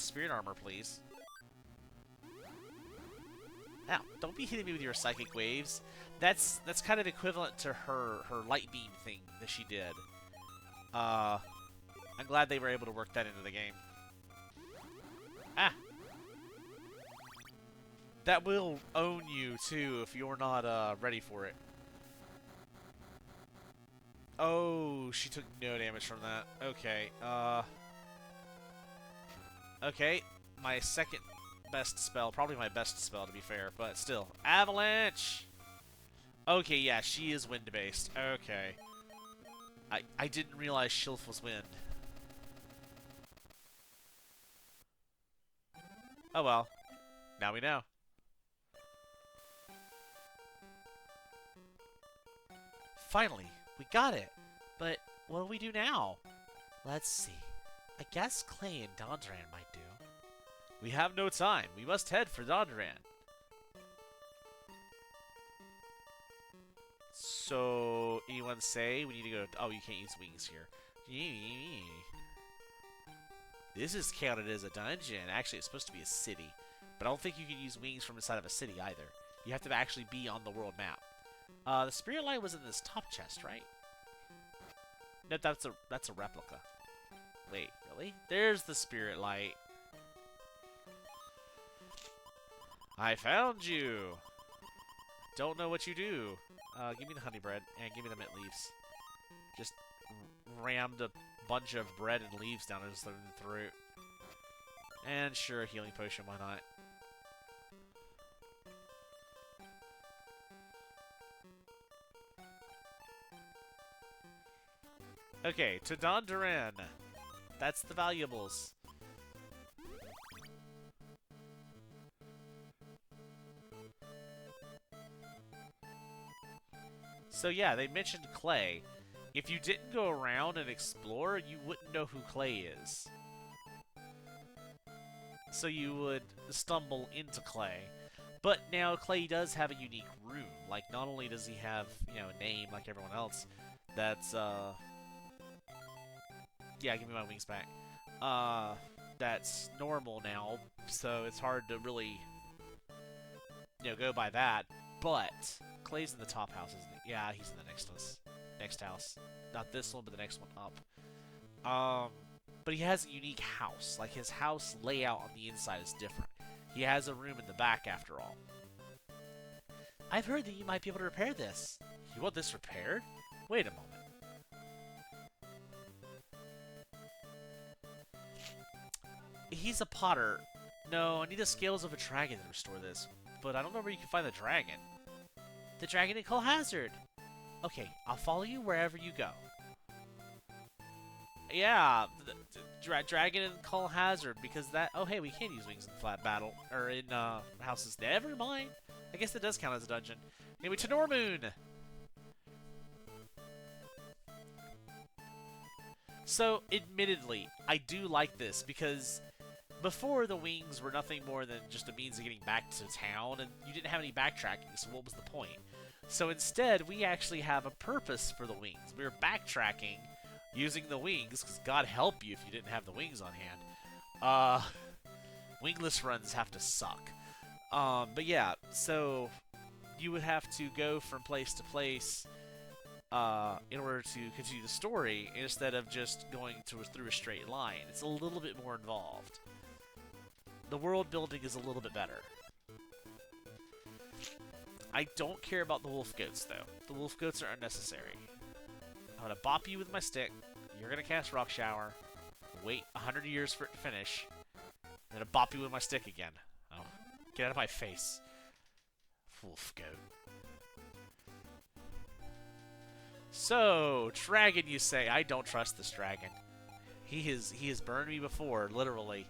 Spirit armor, please. Now, don't be hitting me with your psychic waves. That's kind of equivalent to her light beam thing that she did. I'm glad they were able to work that into the game. Ah! That will own you, too, if you're not ready for it. Oh, she took no damage from that. Okay, okay, my second best spell. Probably my best spell, to be fair, but still. Avalanche! Okay, yeah, she is wind-based. Okay. I didn't realize Shelf was wind. Oh well. Now we know. Finally, we got it. But what do we do now? Let's see. I guess Clay and Dondran might do. We have no time. We must head for Dondran. So, anyone say we need to go... Oh, you can't use wings here. This is counted as a dungeon. Actually, it's supposed to be a city. But I don't think you can use wings from inside of a city either. You have to actually be on the world map. The spirit light was in this top chest, right? No, that's a replica. Wait, really? There's the spirit light. I found you. Don't know what you do. Give me the honey bread and give me the mint leaves. Just rammed a bunch of bread and leaves down his throat. And sure, a healing potion, why not? Okay, to Don Duran. That's the valuables. So yeah, they mentioned Clay. If you didn't go around and explore, you wouldn't know who Clay is. So you would stumble into Clay. But now Clay does have a unique room. Like, not only does he have, you know, a name like everyone else, that's, yeah, give me my wings back. That's normal now, so it's hard to really, you know, go by that. But Clay's in the top house, isn't he? Yeah, he's in the next house. Not this one, but the next one up. But he has a unique house. Like, his house layout on the inside is different. He has a room in the back, after all. I've heard that you might be able to repair this. You want this repaired? Wait a moment. He's a potter. No, I need the scales of a dragon to restore this. But I don't know where you can find the dragon. The dragon in Cole Hazard. Okay, I'll follow you wherever you go. Yeah, the dragon in Cole Hazard, because that... Oh, hey, we can use wings in flat battle. Or in, houses. Never mind. I guess that does count as a dungeon. Anyway, to Normoon! So, admittedly, I do like this, because before the wings were nothing more than just a means of getting back to town, and you didn't have any backtracking, so what was the point? So instead, we actually have a purpose for the wings. We were backtracking using the wings, because God help you if you didn't have the wings on hand. Wingless runs have to suck. But yeah, so you would have to go from place to place in order to continue the story instead of just going through a straight line. It's a little bit more involved. The world building is a little bit better. I don't care about the wolf goats, though. The wolf goats are unnecessary. I'm going to bop you with my stick. You're going to cast Rock Shower. Wait 100 years for it to finish. I'm going to bop you with my stick again. Oh, get out of my face. Wolf goat. So, dragon, you say? I don't trust this dragon. He has burned me before, literally.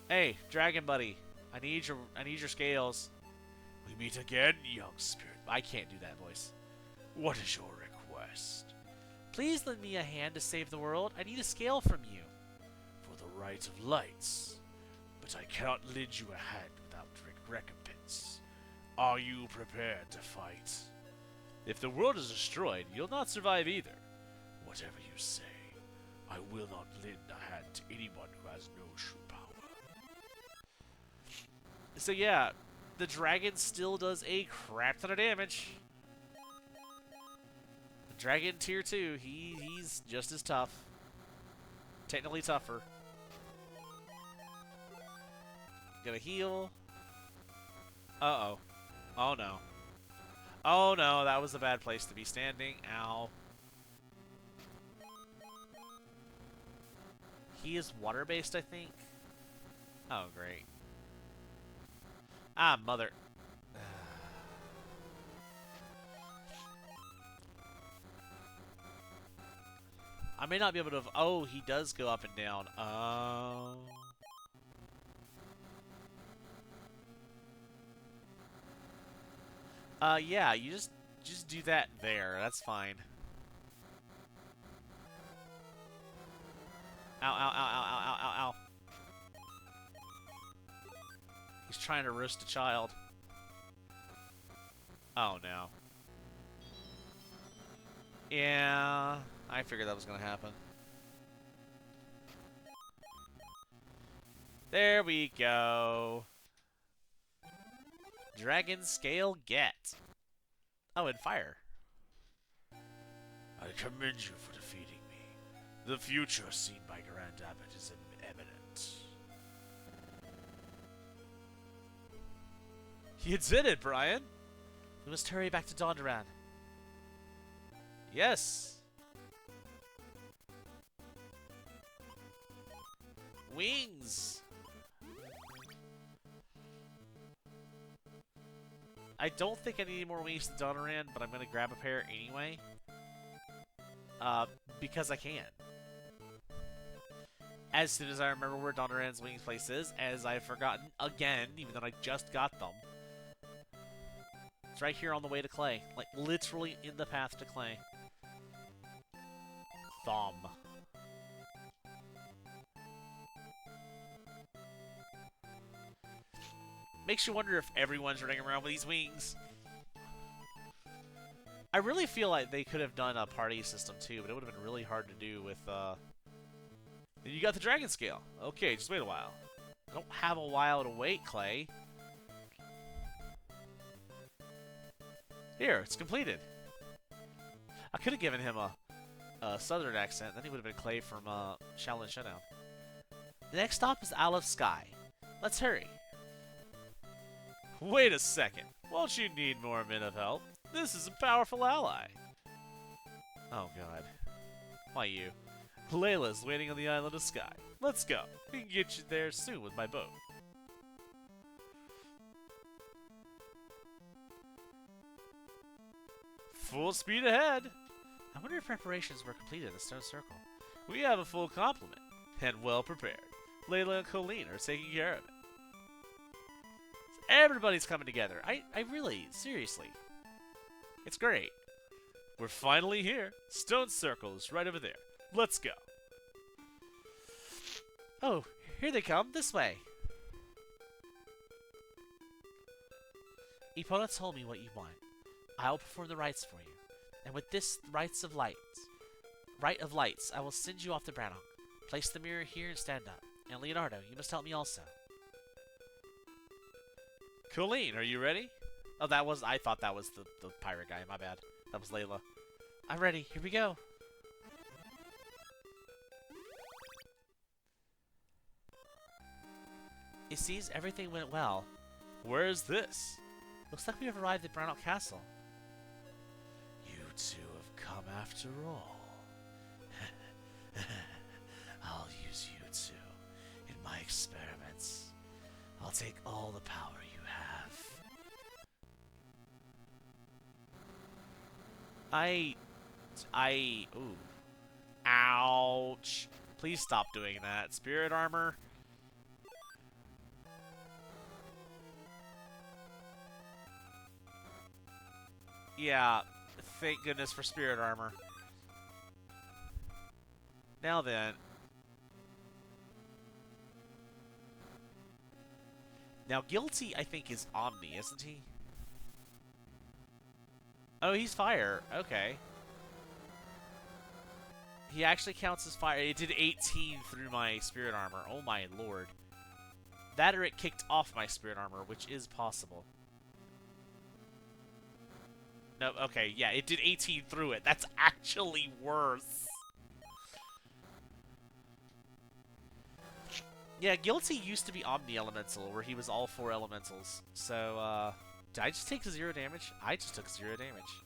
Hey, dragon buddy. I need your scales. We meet again, young spirit. I can't do that voice. What is your request? Please lend me a hand to save the world. I need a scale from you. For the right of lights. But I cannot lend you a hand without recompense. Are you prepared to fight? If the world is destroyed, you'll not survive either. Whatever you say, I will not lend a hand to anyone who has no true power. So yeah, the dragon still does a crap ton of damage. The dragon tier 2, he's just as tough. Technically tougher. Gonna heal. Uh-oh. Oh no. Oh no, that was a bad place to be standing. Ow. He is water-based, I think. Oh, great. Ah, mother. I may not be able to... Oh, he does go up and down. Oh. Yeah, you just do that there. That's fine. Ow, ow, ow, ow, ow, ow, ow, ow. He's trying to roast a child. Oh, no. Yeah, I figured that was gonna happen. There we go. Dragon Scale Get. Oh, and fire. I commend you for defeating me. The future seen by Grand Abbot is imminent. You did it, Brian. We must hurry back to Dondoran. Yes. Wings. I don't think I need any more wings to Dondoran, but I'm going to grab a pair anyway. Because I can. As soon as I remember where Dondoran's wings place is, as I've forgotten again, even though I just got them. It's right here on the way to Clay. Like, literally in the path to Clay. Thumb. Makes you wonder if everyone's running around with these wings. I really feel like they could have done a party system too, but it would have been really hard to do with, You got the Dragon Scale. Okay, just wait a while. I don't have a while to wait, Clay. Here, it's completed. I could have given him a southern accent, then he would have been Clay from, Shaolin Showdown. The next stop is Isle of Sky. Let's hurry. Wait a second. Won't you need more men of help? This is a powerful ally. Oh, God. Why you? Layla's waiting on the Island of Sky. Let's go. We can get you there soon with my boat. Full speed ahead. I wonder if preparations were completed in the Stone Circle. We have a full complement, and well prepared. Layla and Colleen are taking care of it. Everybody's coming together. I really, seriously. It's great. We're finally here. Stone Circle is right over there. Let's go. Oh, here they come. This way. Epona told me what you want. I'll perform the rites for you. And with this rite of lights, I will send you off to Brannock. Place the mirror here and stand up. And Leonardo, you must help me also. Colleen, are you ready? Oh, I thought that was the pirate guy. My bad. That was Layla. I'm ready. Here we go. It seems everything went well. Where is this? Looks like we have arrived at Brannock Castle. You two have come after all. I'll use you two in my experiments. I'll take all the power you have. Ooh. Ouch. Please stop doing that. Spirit armor. Yeah, thank goodness for spirit armor. Now then. Now, Guilty, I think, is Omni, isn't he? Oh, he's fire. Okay. He actually counts as fire. It did 18 through my spirit armor. Oh my lord. That or it kicked off my spirit armor, which is possible. No, okay, yeah, it did 18 through it. That's actually worse. Yeah, Guilty used to be Omni-Elemental, where he was all 4 elementals. So, did I just take 0 damage? I just took 0 damage.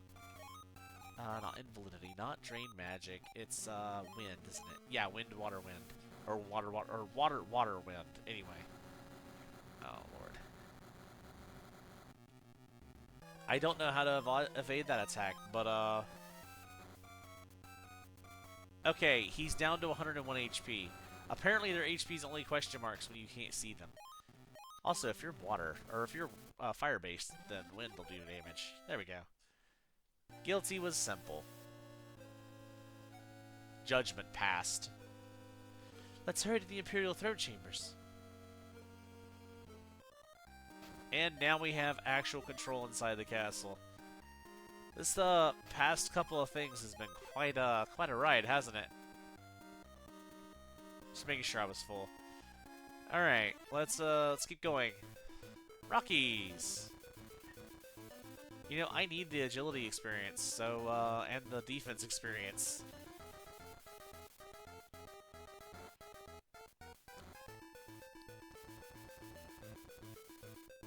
Not Invalidity, not Drain Magic. It's, Wind, isn't it? Yeah, Wind, Water, Wind. Or Water, Wind. Anyway. Oh, Lord. I don't know how to evade that attack, but, okay, he's down to 101 HP. Apparently their HP's only question marks when you can't see them. Also, if you're water, or if you're fire-based, then wind will do damage. There we go. Guilty was simple. Judgment passed. Let's hurry to the Imperial Throne Chambers. And now we have actual control inside the castle. This past couple of things has been quite a ride, hasn't it? Just making sure I was full. All right, let's keep going. Rockies. You know, I need the agility experience, so and the defense experience.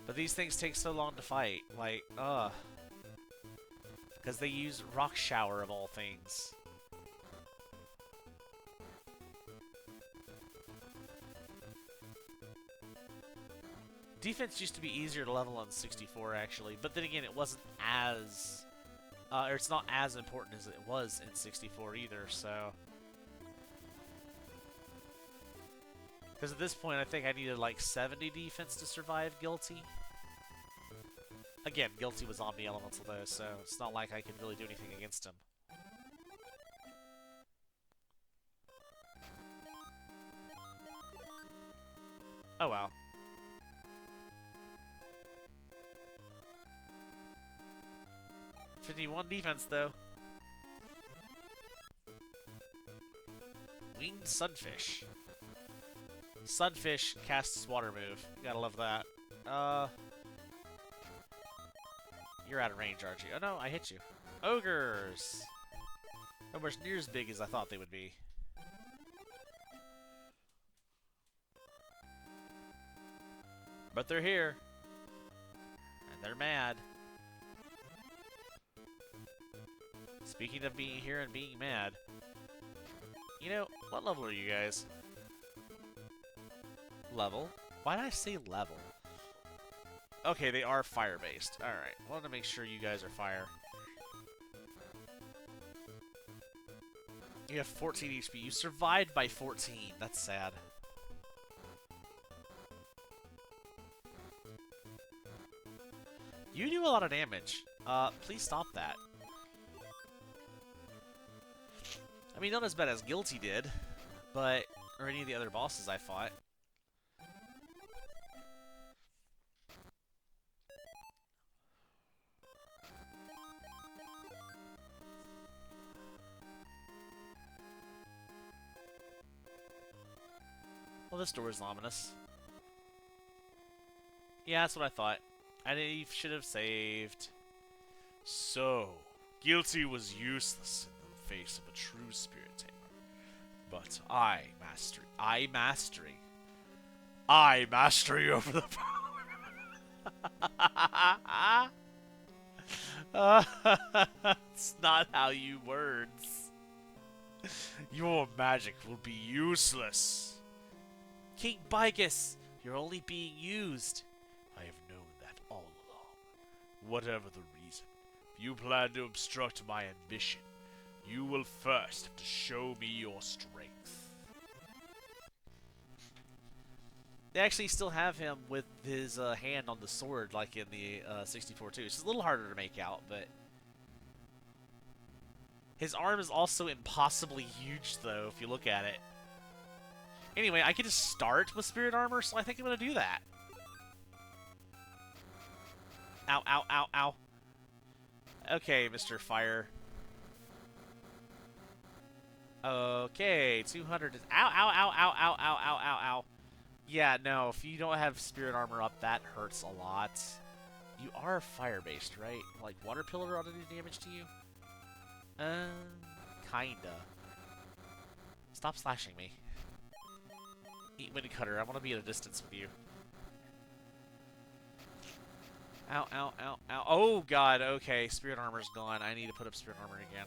But these things take so long to fight, like, because they use Rock Shower of all things. Defense used to be easier to level on 64, actually, but then again, it wasn't as, or it's not as important as it was in 64 either, so. Because at this point, I think I needed like 70 defense to survive Guilty. Again, Guilty was omni-elemental though, so it's not like I could really do anything against him. Oh wow. '51 defense though. Winged Sunfish. Sunfish casts water move. Gotta love that. You're out of range, aren't you? Oh no, I hit you. Ogres! Nowhere near as big as I thought they would be. But they're here. And they're mad. Speaking of being here and being mad, you know, what level are you guys? Level? Why did I say level? Okay, they are fire-based. Alright, wanted to make sure you guys are fire. You have 14 HP. You survived by 14. That's sad. You do a lot of damage. Please stop that. I mean, not as bad as Guilty did, but... or any of the other bosses I fought. Well, this door is ominous. Yeah, that's what I thought. I should have saved. So, Guilty was useless in the face of a true spirit tamer. But I mastery over the power. It's not how you words. Your magic will be useless. King Bigus, you're only being used. I have known that all along. Whatever the reason, if you plan to obstruct my ambition, you will first have to show me your strength. They actually still have him with his hand on the sword, like in the 64 too. It's just a little harder to make out, but his arm is also impossibly huge, though, if you look at it. Anyway, I can just start with Spirit Armor, so I think I'm going to do that. Ow, ow, ow, ow. Okay, Mr. Fire. Okay, 200 is... Ow, ow, ow, ow, ow, ow, ow, ow, ow. Yeah, no, if you don't have Spirit Armor up, that hurts a lot. You are fire-based, right? Like, Water Pillar ought to do damage to you? Kinda. Stop slashing me. Eat Wind Cutter, I want to be at a distance with you. Ow, ow, ow, ow. Oh, God, okay, Spirit Armor's gone. I need to put up Spirit Armor again.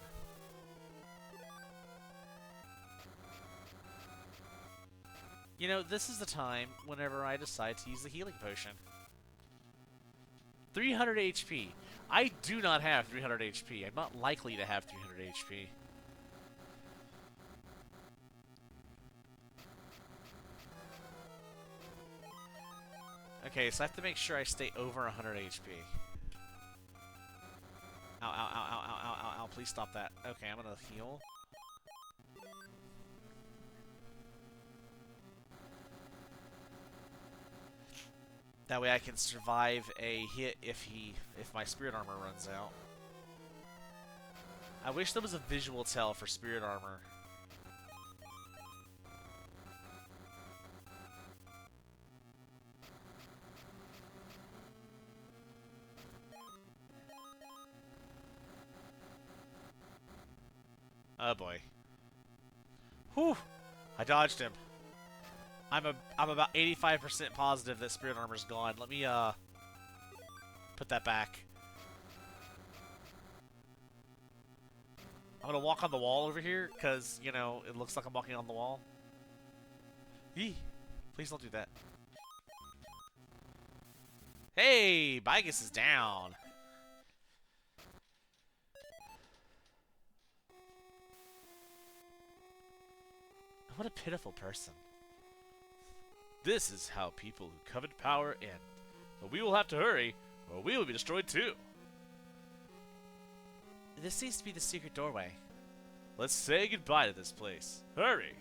You know, this is the time whenever I decide to use the healing potion. 300 HP. I do not have 300 HP. I'm not likely to have 300 HP. Okay, so I have to make sure I stay over 100 HP. Ow, ow, ow, ow, ow, ow, ow, ow. Please stop that. Okay, I'm gonna heal. That way I can survive a hit if my Spirit Armor runs out. I wish there was a visual tell for spirit armor. Oh boy. Whew! I dodged him. I'm about 85% positive that spirit armor's gone. Let me put that back. I'm gonna walk on the wall over here because you know it looks like I'm walking on the wall. Eee! Please don't do that. Hey, Bigus is down. What a pitiful person. This is how people who covet power end. But we will have to hurry, or we will be destroyed too. This seems to be the secret doorway. Let's say goodbye to this place. Hurry!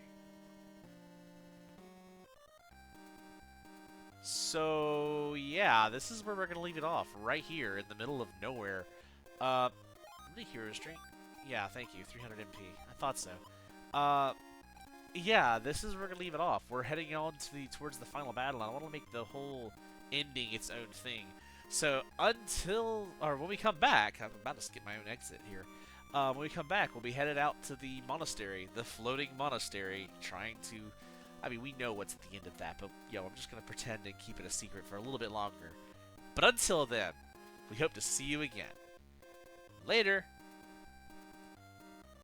So, yeah, this is where we're going to leave it off. Right here in the middle of nowhere. The hero string. Yeah, thank you. 300 MP. I thought so. Yeah, this is where we're going to leave it off. We're heading on to towards the final battle. I want to make the whole ending its own thing. So, when we come back, I'm about to skip my own exit here. When we come back, we'll be headed out to the monastery, the floating monastery, trying to... I mean, we know what's at the end of that, but, yo, I'm just going to pretend and keep it a secret for a little bit longer. But until then, we hope to see you again. Later!